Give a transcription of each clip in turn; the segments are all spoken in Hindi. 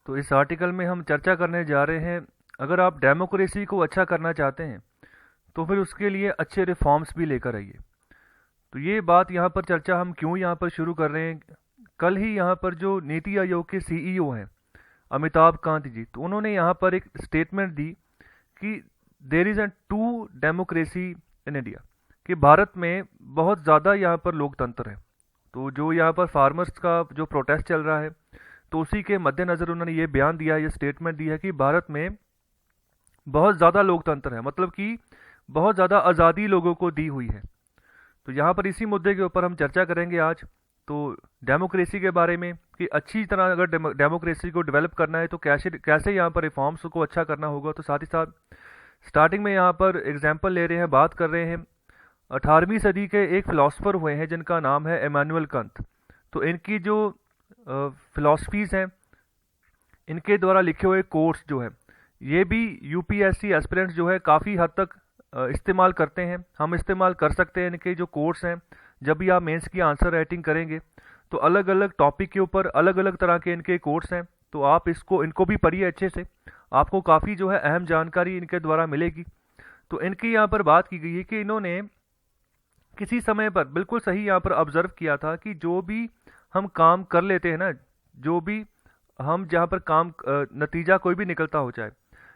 तो इस आर्टिकल में हम चर्चा करने जा रहे हैं, अगर आप डेमोक्रेसी को अच्छा करना चाहते हैं तो फिर उसके लिए अच्छे रिफॉर्म्स भी लेकर आइए। तो ये बात यहाँ पर चर्चा हम क्यों यहाँ पर शुरू कर रहे हैं, कल ही यहाँ पर जो नीति आयोग के सीईओ हैं अमिताभ कांत जी, तो उन्होंने यहाँ पर एक स्टेटमेंट दी कि there is an too democracy in India, कि भारत में बहुत ज़्यादा यहाँ पर लोकतंत्र है। तो जो यहाँ पर फार्मर्स का जो प्रोटेस्ट चल रहा है, तो उसी के मद्देनज़र उन्होंने ये बयान दिया, ये स्टेटमेंट दी है कि भारत में बहुत ज़्यादा लोकतंत्र है, मतलब कि बहुत ज़्यादा आज़ादी लोगों को दी हुई है। तो यहाँ पर इसी मुद्दे के ऊपर हम चर्चा करेंगे आज। तो डेमोक्रेसी के बारे में कि अच्छी तरह अगर डेमोक्रेसी को डेवलप करना है तो कैसे कैसे यहाँ पर रिफॉर्म्स को अच्छा करना होगा। तो साथ ही साथ स्टार्टिंग में यहाँ पर एग्जाम्पल ले रहे हैं, बात कर रहे हैं 18वीं सदी के एक फ़िलासफ़र हुए हैं जिनका नाम है इमानुएल कंत। तो इनकी जो फ़िलासफ़ीज़ हैं, इनके द्वारा लिखे हुए कोर्स जो है, ये भी यूपीएससी एस्पिरेंट्स जो है काफ़ी हद तक इस्तेमाल करते हैं। हम इस्तेमाल कर सकते हैं इनके जो कोर्स हैं। जब भी आप मेंस की आंसर राइटिंग करेंगे तो अलग अलग टॉपिक के ऊपर अलग अलग तरह के इनके कोर्स हैं, तो आप इनको भी पढ़िए अच्छे से, आपको काफ़ी जो है अहम जानकारी इनके द्वारा मिलेगी। तो इनकी यहाँ पर बात की गई है कि इन्होंने किसी समय पर बिल्कुल सही यहाँ पर ऑब्जर्व किया था कि जो भी हम काम कर लेते हैं ना, जो भी हम जहाँ पर काम नतीजा कोई भी निकलता हो जाए,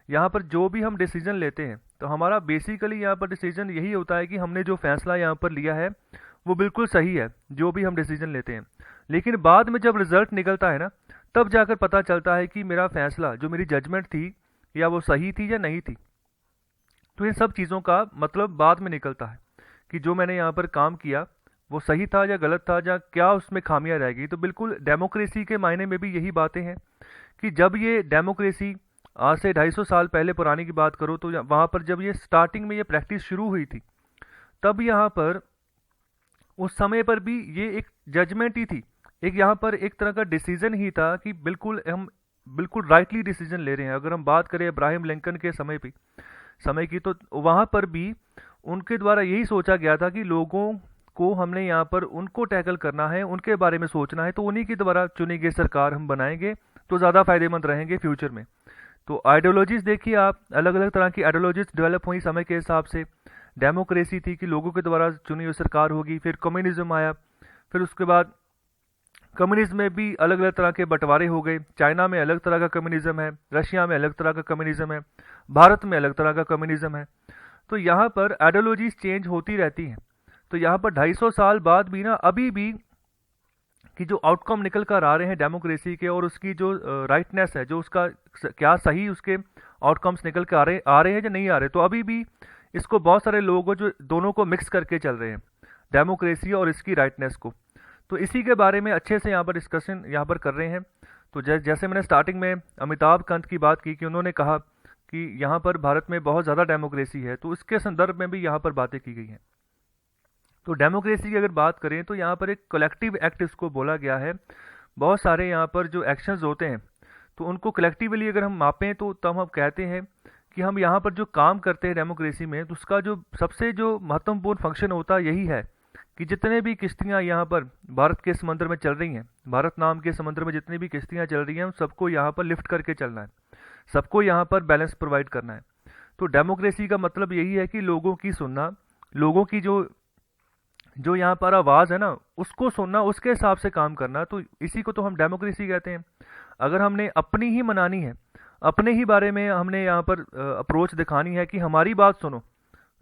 यहाँ पर जो भी हम डिसीजन लेते हैं, तो हमारा बेसिकली यहाँ पर डिसीजन यही होता है कि हमने जो फैसला यहाँ पर लिया है वो बिल्कुल सही है, जो भी हम डिसीजन लेते हैं। लेकिन बाद में जब रिजल्ट निकलता है ना, तब जाकर पता चलता है कि मेरा फैसला, जो मेरी जजमेंट थी, या वो सही थी या नहीं थी। तो इन सब चीज़ों का मतलब बाद में निकलता है कि जो मैंने यहाँ पर काम किया वो सही था या गलत था, या क्या उसमें खामियां रह गई। तो बिल्कुल डेमोक्रेसी के मायने में भी यही बातें हैं कि जब ये डेमोक्रेसी आज से 250 साल पहले पुरानी की बात करो, तो वहाँ पर जब ये स्टार्टिंग में ये प्रैक्टिस शुरू हुई थी, तब यहाँ पर उस समय पर भी ये एक जजमेंट ही थी, एक यहाँ पर एक तरह का डिसीजन ही था कि बिल्कुल हम बिल्कुल राइटली डिसीजन ले रहे हैं। अगर हम बात करें अब्राहम लिंकन के समय की, तो वहाँ पर भी उनके द्वारा यही सोचा गया था कि लोगों को हमने यहाँ पर उनको टैकल करना है, उनके बारे में सोचना है, तो उन्हीं के द्वारा चुनी गई सरकार हम बनाएंगे तो ज़्यादा फायदेमंद रहेंगे फ्यूचर में। तो आइडियोलॉजीज़ देखिए आप, अलग अलग तरह की आइडियोलॉजीज़ डेवलप हुई समय के हिसाब से। डेमोक्रेसी थी कि लोगों के द्वारा चुनी हुई सरकार होगी, फिर कम्युनिज्म आया, फिर उसके बाद कम्युनिज्म में भी अलग अलग तरह के बंटवारे हो गए। चाइना में अलग तरह का कम्युनिज्म है, रशिया में अलग तरह का कम्युनिज्म है, भारत में अलग तरह का कम्युनिज्म है। तो यहाँ पर आइडियोलॉजीज चेंज होती रहती हैं। तो यहाँ पर 250 साल बाद भी ना, अभी भी कि जो आउटकम निकल कर आ रहे हैं डेमोक्रेसी के, और उसकी जो राइटनेस है, जो उसका क्या सही उसके आउटकम्स निकल के आ रहे हैं या नहीं आ रहे, तो अभी भी इसको बहुत सारे लोग जो दोनों को मिक्स करके चल रहे हैं, डेमोक्रेसी और इसकी राइटनेस को। तो इसी के बारे में अच्छे से यहाँ पर डिस्कशन यहाँ पर कर रहे हैं। तो जैसे मैंने स्टार्टिंग में अमिताभ कांत की बात की कि उन्होंने कहा कि यहाँ पर भारत में बहुत ज़्यादा डेमोक्रेसी है, तो उसके संदर्भ में भी यहाँ पर बातें की गई हैं। तो डेमोक्रेसी की अगर बात करें तो यहाँ पर एक कलेक्टिव एक्ट इसको बोला गया है। बहुत सारे यहाँ पर जो एक्शंस होते हैं, तो उनको कलेक्टिवली अगर हम मापें तो तब हम कहते हैं कि हम यहाँ पर जो काम करते हैं डेमोक्रेसी में, तो उसका जो सबसे जो महत्वपूर्ण फंक्शन होता है यही है कि जितने भी किश्तियाँ यहाँ पर भारत के समुद्र में चल रही हैं, भारत नाम के समुद्र में जितनी भी किश्तियाँ चल रही हैं, उन सबको यहाँ पर लिफ्ट करके चलना है, सबको यहाँ पर बैलेंस प्रोवाइड करना है। तो डेमोक्रेसी का मतलब यही है कि लोगों की सुनना, लोगों की जो जो यहाँ पर आवाज़ है ना, उसको सुनना, उसके हिसाब से काम करना। तो इसी को तो हम डेमोक्रेसी कहते हैं। अगर हमने अपनी ही मनानी है, अपने ही बारे में हमने यहाँ पर अप्रोच दिखानी है कि हमारी बात सुनो,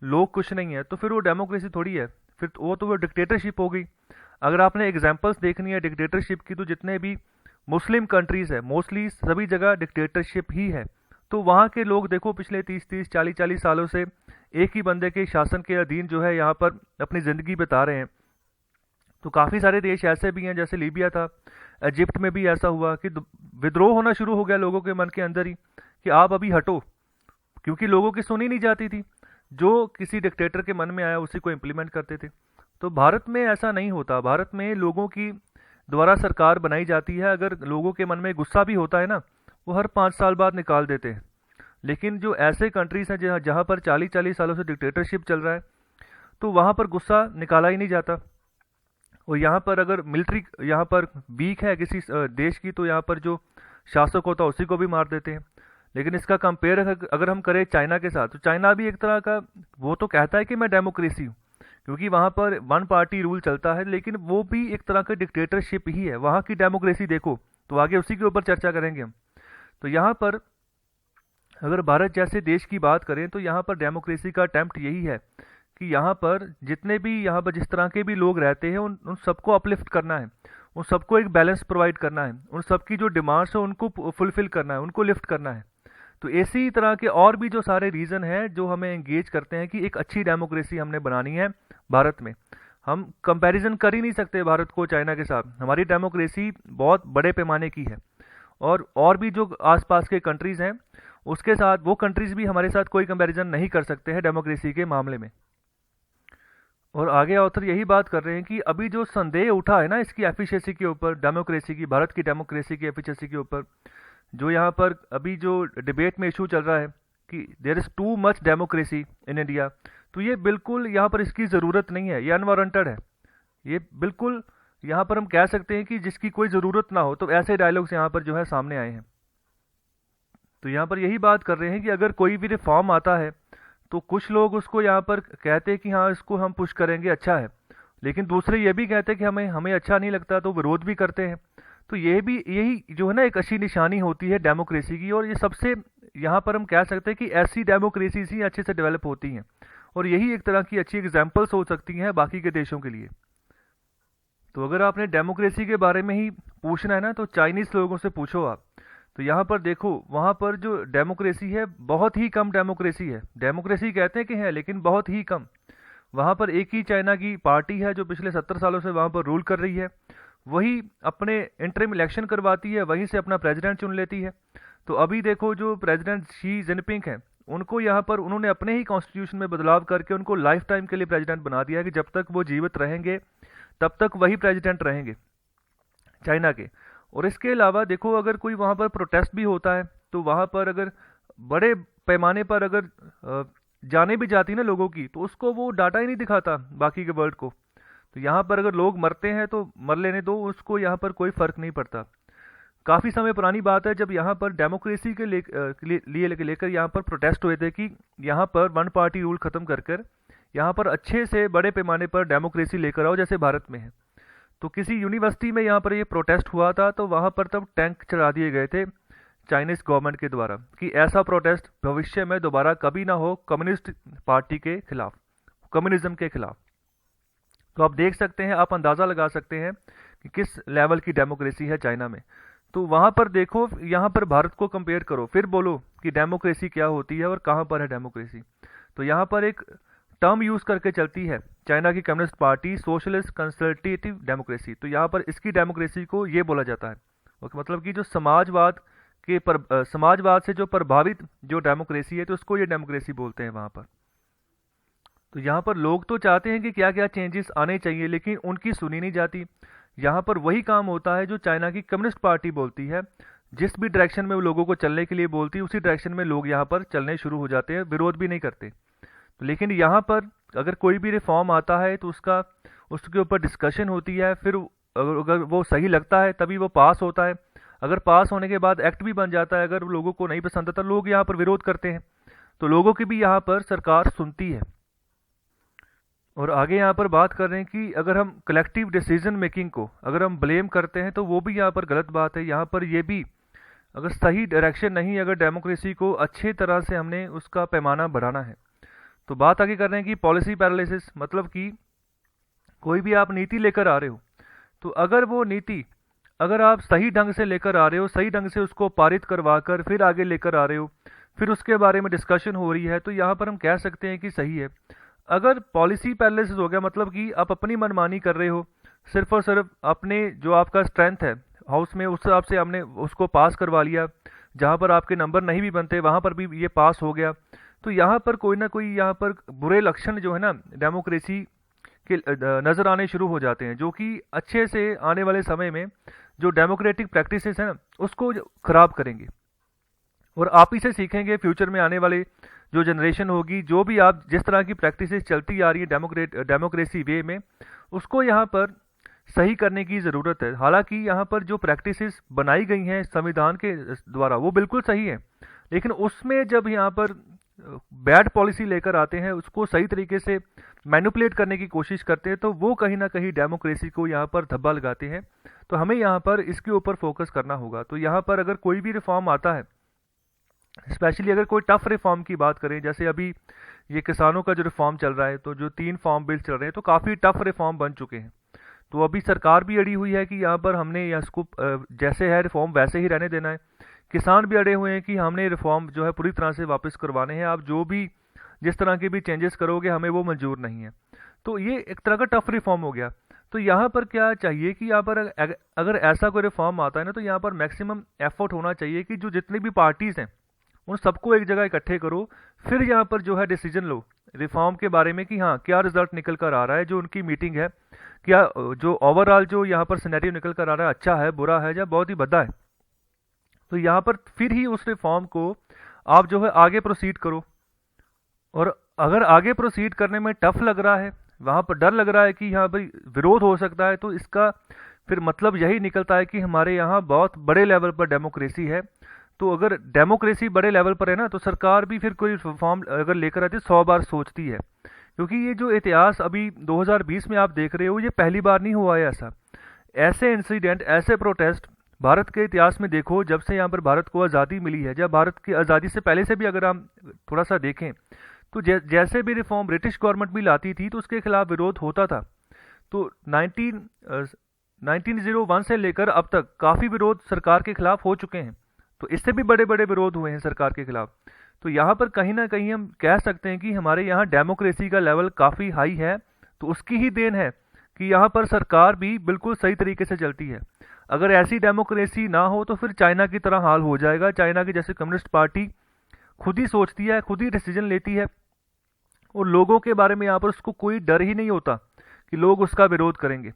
लोग कुछ नहीं है, तो फिर वो डेमोक्रेसी थोड़ी है, फिर वो डिक्टेटरशिप हो गई। अगर आपने एग्जाम्पल्स देखनी है डिक्टेटरशिप की, तो जितने भी मुस्लिम कंट्रीज़ है, मोस्टली सभी जगह डिक्टेटरशिप ही है। तो वहाँ के लोग देखो पिछले 30-30, 40-40 सालों से एक ही बंदे के शासन के अधीन जो है यहाँ पर अपनी ज़िंदगी बिता रहे हैं। तो काफ़ी सारे देश ऐसे भी हैं, जैसे लीबिया था, इजिप्ट में भी ऐसा हुआ कि विद्रोह होना शुरू हो गया लोगों के मन के अंदर ही कि आप अभी हटो, क्योंकि लोगों की सुनी नहीं जाती थी। जो किसी डिक्टेटर के मन में आया उसी को इम्प्लीमेंट करते थे। तो भारत में ऐसा नहीं होता। भारत में लोगों की द्वारा सरकार बनाई जाती है। अगर लोगों के मन में गुस्सा भी होता है ना, वो हर 5 साल बाद निकाल देते हैं। लेकिन जो ऐसे कंट्रीज़ हैं जहाँ जहाँ पर 40-40 सालों से डिक्टेटरशिप चल रहा है, तो वहाँ पर गुस्सा निकाला ही नहीं जाता। और यहाँ पर अगर मिलिट्री यहाँ पर वीक है किसी देश की, तो यहाँ पर जो शासक होता है उसी को भी मार देते हैं। लेकिन इसका कंपेयर अगर हम करें चाइना के साथ, तो चाइना भी एक तरह का, वो तो कहता है कि मैं डेमोक्रेसी हूँ, क्योंकि वहाँ पर वन पार्टी रूल चलता है, लेकिन वो भी एक तरह का डिक्टेटरशिप ही है। वहाँ की डेमोक्रेसी देखो, तो आगे उसी के ऊपर चर्चा करेंगे हम। तो यहाँ पर अगर भारत जैसे देश की बात करें, तो यहाँ पर डेमोक्रेसी का अटेम्प्ट यही है कि यहाँ पर जितने भी यहाँ पर जिस तरह के भी लोग रहते हैं, उन सबको अपलिफ्ट करना है, उन सबको एक बैलेंस प्रोवाइड करना है, उन सबकी जो डिमांड्स है उनको फुलफिल करना है, उनको लिफ्ट करना है। तो इसी तरह के और भी जो सारे रीज़न हैं जो हमें एंगेज करते हैं कि एक अच्छी डेमोक्रेसी हमने बनानी है भारत में। हम कंपैरिजन कर ही नहीं सकते भारत को चाइना के साथ, हमारी डेमोक्रेसी बहुत बड़े पैमाने की है। और भी जो आसपास के कंट्रीज़ हैं उसके साथ, वो कंट्रीज़ भी हमारे साथ कोई कंपैरिजन नहीं कर सकते हैं डेमोक्रेसी के मामले में। और आगे ऑथर यही बात कर रहे हैं कि अभी जो संदेह उठा है ना इसकी एफिशिएंसी के ऊपर, डेमोक्रेसी की, भारत की डेमोक्रेसी की एफिशिएंसी के ऊपर, जो यहाँ पर अभी जो डिबेट में इशू चल रहा है कि there is too much democracy in India, तो ये बिल्कुल यहाँ पर इसकी ज़रूरत नहीं है, ये अनवारंटेड है। ये बिल्कुल यहाँ पर हम कह सकते हैं कि जिसकी कोई ज़रूरत ना हो, तो ऐसे डायलॉग्स यहाँ पर जो है सामने आए हैं। तो यहाँ पर यही बात कर रहे हैं कि अगर कोई भी रिफॉर्म आता है तो कुछ लोग उसको यहाँ पर कहते हैं कि हाँ इसको हम पुश करेंगे, अच्छा है, लेकिन दूसरे ये भी कहते हैं कि हमें हमें अच्छा नहीं लगता, तो विरोध भी करते हैं। तो ये भी यही जो है ना एक अच्छी निशानी होती है डेमोक्रेसी की, और ये सबसे यहाँ पर हम कह सकते हैं कि ऐसी डेमोक्रेसीज ही अच्छे से डेवलप होती हैं, और यही एक तरह की अच्छी एग्जाम्पल्स हो सकती हैं बाकी के देशों के लिए। तो अगर आपने डेमोक्रेसी के बारे में ही पूछना है ना, तो चाइनीज़ लोगों से पूछो आप। तो यहाँ पर देखो, वहाँ पर जो डेमोक्रेसी है बहुत ही कम डेमोक्रेसी है, डेमोक्रेसी कहते हैं कि है लेकिन बहुत ही कम। वहाँ पर एक ही चाइना की पार्टी है जो पिछले 70 सालों से वहाँ पर रूल कर रही है, वही अपने इंटरिम इलेक्शन करवाती है, वहीं से अपना प्रेसिडेंट चुन लेती है। तो अभी देखो जो प्रेसिडेंट शी जिनपिंग है, उनको यहाँ पर उन्होंने अपने ही कॉन्स्टिट्यूशन में बदलाव करके उनको लाइफ टाइम के लिए प्रेसिडेंट बना दिया है कि जब तक वो जीवित रहेंगे तब तक वही प्रेसिडेंट रहेंगे चाइना के। और इसके अलावा देखो, अगर कोई वहाँ पर प्रोटेस्ट भी होता है, तो वहाँ पर अगर बड़े पैमाने पर अगर जाने भी जाती ना लोगों की, तो उसको वो डाटा ही नहीं दिखाता बाकी के वर्ल्ड को। तो यहाँ पर अगर लोग मरते हैं तो मर लेने दो, उसको यहाँ पर कोई फ़र्क नहीं पड़ता। काफ़ी समय पुरानी बात है जब यहाँ पर डेमोक्रेसी के लेकर यहाँ पर प्रोटेस्ट हुए थे कि यहाँ पर वन पार्टी रूल ख़त्म कर कर यहाँ पर अच्छे से बड़े पैमाने पर डेमोक्रेसी लेकर आओ, जैसे भारत में है। तो किसी यूनिवर्सिटी में यहाँ पर ये प्रोटेस्ट हुआ था, तो वहाँ पर तब टैंक चढ़ा दिए गए थे चाइनीज़ गवर्नमेंट के द्वारा कि ऐसा प्रोटेस्ट भविष्य में दोबारा कभी ना हो कम्युनिस्ट पार्टी के खिलाफ, कम्युनिज्म के खिलाफ। तो आप देख सकते हैं, आप अंदाज़ा लगा सकते हैं कि किस लेवल की डेमोक्रेसी है चाइना में। तो वहाँ पर देखो, यहाँ पर भारत को कंपेयर करो, फिर बोलो कि डेमोक्रेसी क्या होती है और कहाँ पर है डेमोक्रेसी। तो यहाँ पर एक टर्म यूज़ करके चलती है चाइना की communist party, socialist consultative democracy. तो यहाँ पर इसकी डेमोक्रेसी को ये बोला जाता है, मतलब कि जो समाजवाद से जो प्रभावित जो डेमोक्रेसी है, तो उसको ये डेमोक्रेसी बोलते हैं वहाँ पर। तो यहाँ पर लोग तो चाहते हैं कि क्या क्या चेंजेस आने चाहिए, लेकिन उनकी सुनी नहीं जाती। यहाँ पर वही काम होता है जो चाइना की कम्युनिस्ट पार्टी बोलती है, जिस भी डायरेक्शन में वो लोगों को चलने के लिए बोलती है, उसी डायरेक्शन में लोग यहाँ पर चलने शुरू हो जाते हैं, विरोध भी नहीं करते। लेकिन यहाँ पर अगर कोई भी रिफॉर्म आता है तो उसके ऊपर डिस्कशन होती है, फिर अगर वो सही लगता है तभी वो पास होता है। अगर पास होने के बाद एक्ट भी बन जाता है, अगर लोगों को नहीं पसंद आता, लोग यहाँ पर विरोध करते हैं, तो लोगों की भी यहाँ पर सरकार सुनती है। और आगे यहाँ पर बात कर रहे हैं कि अगर हम कलेक्टिव डिसीजन मेकिंग को अगर हम ब्लेम करते हैं, तो वो भी यहाँ पर गलत बात है। यहाँ पर ये भी अगर सही डायरेक्शन नहीं, अगर डेमोक्रेसी को अच्छे तरह से हमने उसका पैमाना बढ़ाना है। तो बात आगे कर रहे हैं कि पॉलिसी पैरालिसिस, मतलब कि कोई भी आप नीति लेकर आ रहे हो, तो अगर वो नीति अगर आप सही ढंग से लेकर आ रहे हो, सही ढंग से उसको पारित करवा कर फिर आगे लेकर आ रहे हो, फिर उसके बारे में डिस्कशन हो रही है, तो यहाँ पर हम कह सकते हैं कि सही है। अगर पॉलिसी पैरालिसिस हो गया, मतलब कि आप अपनी मनमानी कर रहे हो, सिर्फ और सिर्फ अपने जो आपका स्ट्रेंथ है हाउस में, उस हिसाब से हमने उसको पास करवा लिया, जहाँ पर आपके नंबर नहीं भी बनते वहाँ पर भी ये पास हो गया, तो यहाँ पर कोई ना कोई यहाँ पर बुरे लक्षण जो है ना डेमोक्रेसी के नज़र आने शुरू हो जाते हैं, जो कि अच्छे से आने वाले समय में जो डेमोक्रेटिक प्रैक्टिसेस हैं ना उसको ख़राब करेंगे। और आप ही से सीखेंगे फ्यूचर में आने वाले जो जनरेशन होगी, जो भी आप जिस तरह की प्रैक्टिसेस चलती आ रही है डेमोक्रेसी वे में, उसको यहाँ पर सही करने की ज़रूरत है। हालांकि यहाँ पर जो प्रैक्टिसेस बनाई गई हैं संविधान के द्वारा वो बिल्कुल सही है, लेकिन उसमें जब यहाँ पर बैड पॉलिसी लेकर आते हैं, उसको सही तरीके से मैनिपुलेट करने की कोशिश करते हैं, तो वो कहीं ना कहीं डेमोक्रेसी को यहाँ पर धब्बा लगाते हैं। तो हमें यहाँ पर इसके ऊपर फोकस करना होगा। तो यहाँ पर अगर कोई भी रिफॉर्म आता है, स्पेशली अगर कोई टफ रिफॉर्म की बात करें, जैसे अभी ये किसानों का जो रिफॉर्म चल रहा है, तो जो 3 फार्म बिल्स चल रहे हैं, तो काफ़ी टफ रिफॉर्म बन चुके हैं। तो अभी सरकार भी अड़ी हुई है कि यहाँ पर हमने या इसको जैसे है रिफॉर्म वैसे ही रहने देना है। किसान भी अड़े हुए हैं कि हमने रिफॉर्म जो है पूरी तरह से वापस करवाने हैं, आप जो भी जिस तरह के भी चेंजेस करोगे हमें वो मंजूर नहीं है। तो ये एक तरह का टफ रिफॉर्म हो गया। तो यहाँ पर क्या चाहिए कि यहाँ पर अगर ऐसा कोई रिफॉर्म आता है ना, तो यहाँ पर मैक्सिमम एफर्ट होना चाहिए कि जो जितनी भी पार्टीज़ हैं उन सबको एक जगह इकट्ठे करो, फिर यहाँ पर जो है डिसीजन लो रिफॉर्म के बारे में कि हाँ क्या रिजल्ट निकल कर आ रहा है, जो उनकी मीटिंग है, क्या जो ओवरऑल जो यहाँ पर सिनेरियो निकल कर आ रहा है अच्छा है, बुरा है या बहुत ही भद्दा है। तो यहाँ पर फिर ही उस रिफॉर्म को आप जो है आगे प्रोसीड करो। और अगर आगे प्रोसीड करने में टफ लग रहा है, वहाँ पर डर लग रहा है कि यहाँ पर विरोध हो सकता है, तो इसका फिर मतलब यही निकलता है कि हमारे यहाँ बहुत बड़े लेवल पर डेमोक्रेसी है। तो अगर डेमोक्रेसी बड़े लेवल पर है ना, तो सरकार भी फिर कोई रिफॉर्म अगर लेकर आती है 100 बार सोचती है। क्योंकि ये जो इतिहास अभी 2020 में आप देख रहे हो, ये पहली बार नहीं हुआ है ऐसा। ऐसे इंसिडेंट, ऐसे प्रोटेस्ट भारत के इतिहास में देखो, जब से यहाँ पर भारत को आज़ादी मिली है, जब भारत की आज़ादी से पहले से भी अगर हम थोड़ा सा देखें, तो जैसे भी रिफॉर्म ब्रिटिश गवर्नमेंट भी लाती थी तो उसके खिलाफ विरोध होता था। तो 1901 से लेकर अब तक काफ़ी विरोध सरकार के खिलाफ हो चुके हैं। तो इससे भी बड़े बड़े विरोध हुए हैं सरकार के खिलाफ। तो यहाँ पर कहीं ना कहीं हम कह सकते हैं कि हमारे यहाँ डेमोक्रेसी का लेवल काफ़ी हाई है। तो उसकी ही देन है कि यहाँ पर सरकार भी बिल्कुल सही तरीके से चलती है। अगर ऐसी डेमोक्रेसी ना हो तो फिर चाइना की तरह हाल हो जाएगा। चाइना की जैसे कम्युनिस्ट पार्टी खुद ही सोचती है, खुद ही डिसीजन लेती है, और लोगों के बारे में यहाँ पर उसको कोई डर ही नहीं होता कि लोग उसका विरोध करेंगे।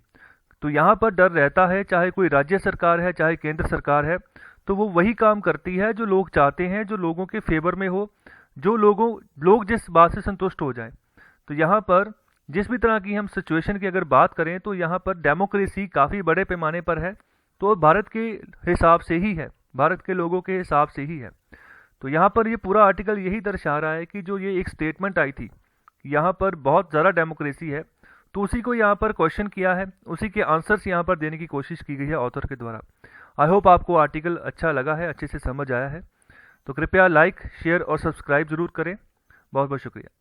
तो यहाँ पर डर रहता है, चाहे कोई राज्य सरकार है चाहे केंद्र सरकार है, तो वो वही काम करती है जो लोग चाहते हैं, जो लोगों के फेवर में हो, जो लोग जिस बात से संतुष्ट हो जाए। तो यहाँ पर जिस भी तरह की हम सिचुएशन की अगर बात करें, तो यहाँ पर डेमोक्रेसी काफ़ी बड़े पैमाने पर है। तो भारत के हिसाब से ही है, भारत के लोगों के हिसाब से ही है। तो यहाँ पर ये पूरा आर्टिकल यही दर्शा रहा है कि जो ये एक स्टेटमेंट आई थी, यहाँ पर बहुत ज़्यादा डेमोक्रेसी है, तो उसी को यहाँ पर क्वेश्चन किया है, उसी के आंसर्स यहाँ पर देने की कोशिश की गई है ऑथर के द्वारा। आई होप आपको आर्टिकल अच्छा लगा है, अच्छे से समझ आया है। तो कृपया लाइक, शेयर और सब्सक्राइब जरूर करें। बहुत बहुत शुक्रिया।